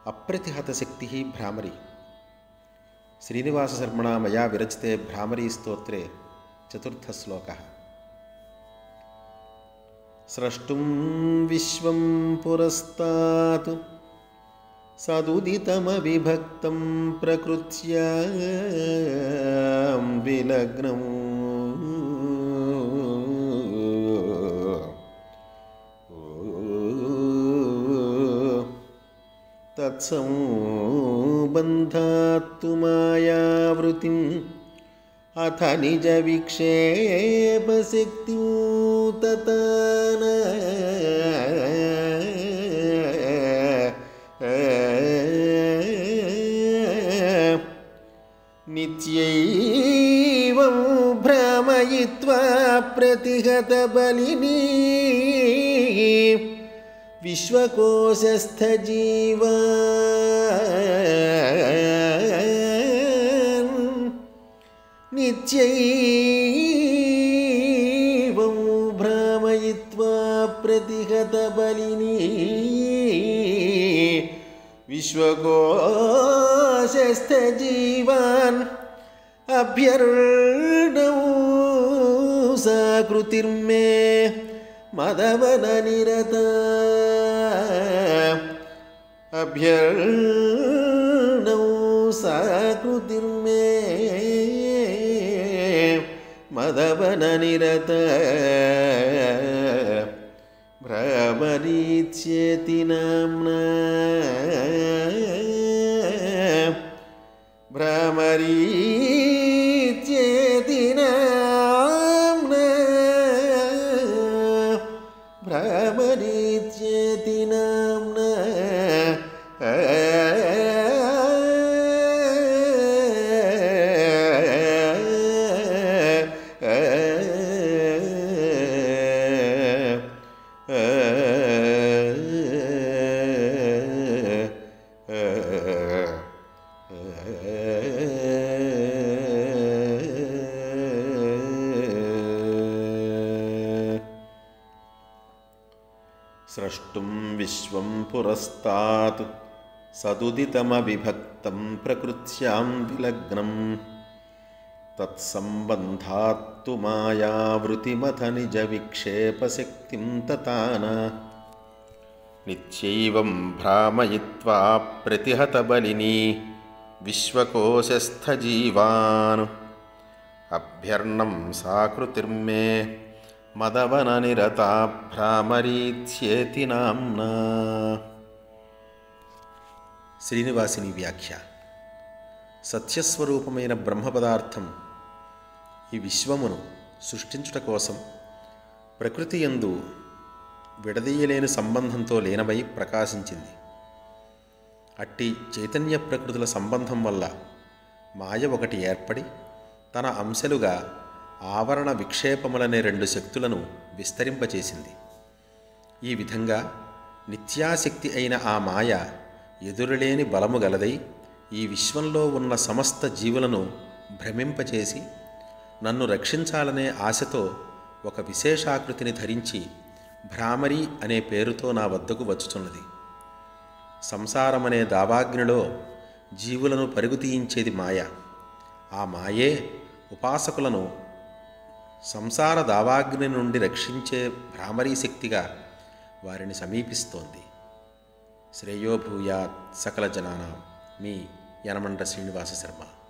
अप्रतिहतशक्तिः भ्रामरी। श्रीनिवासशर्मणा मया विरचिते भ्रामरीस्तोत्रे चतुर्थश्लोकः। स्रष्टुं विश्वं पुरस्तात् सदुदितमविभक्तं प्रकृत्यां विलग्नम् तत्संबन्धात्तु मायावृत्तिम् अथ निजविक्षेपशक्तिं तथा न नित्यैवं भ्रामयित्वा प्रतिहतबलिनी विश्वकोशस्थजीवान् नित्यैवं भ्रामयित्वा प्रतिहतबलिनी विश्वकोशस्थजीवान् अभ्यर्णौ साकृतिर्मे मदवननिरता अभ्यर्णौ साकृतिर्मे मदवननिरता भ्रामरीत्येति नाम्ना भ्रामरीत्येति नाम्ना भ्रामरीत्येति नाम्ना स्रष्टुं विश्वं पुरस्तात् सदुदितमविभक्तं प्रकृत्यां विलग्नं तत्संबन्धात्तु मायावृत्तिमथ निजविक्षेपशक्तिं तथा न नित्यैवं भ्रामयित्वा प्रतिहतबलिनी विश्वकोशस्थजीवान् अभ्यर्णं साकृतिर्मे मदवननिरता भ्रामरीत्येति नाम्ना। శ్రీనివాసిని వ్యాఖ్య. సత్యస్వరూపమైన బ్రహ్మపదార్థం ఈ విశ్వమును సృష్టించుట కోసం ప్రకృతి యందు విడదీయలేని సంబంధంతో లీనమై ప్రకాశించింది. అట్టి చైతన్య ప్రకృతుల సంబంధం వల్ల మాయ ఒకటి ఏర్పడి తన అంశలుగా ఆవరణ విక్షేపములనే రెండు శక్తులను విస్తరింపచేసింది. ఈ విధంగా నిత్యాశక్తి అయిన ఆ మాయ ఎదురులేని బలము గలదై ఈ విశ్వంలో ఉన్న సమస్త జీవులను భ్రమింపచేసి నన్ను రక్షించాలనే ఆశతో ఒక విశేషాకృతిని ధరించి భ్రామరి అనే పేరుతో నా వద్దకు వచ్చుచున్నది. సంసారమనే దావాగ్నిలో జీవులను పరుగు తీయించేది మాయ. ఆ మాయే ఉపాసకులను సంసార దావాగ్ని నుండి రక్షించే భ్రామరీ శక్తిగా వారిని సమీపిస్తోంది. శ్రేయో భూయాత్ సకల జనానాం. మీ యనమండ్ర శ్రీనివాస శర్మ.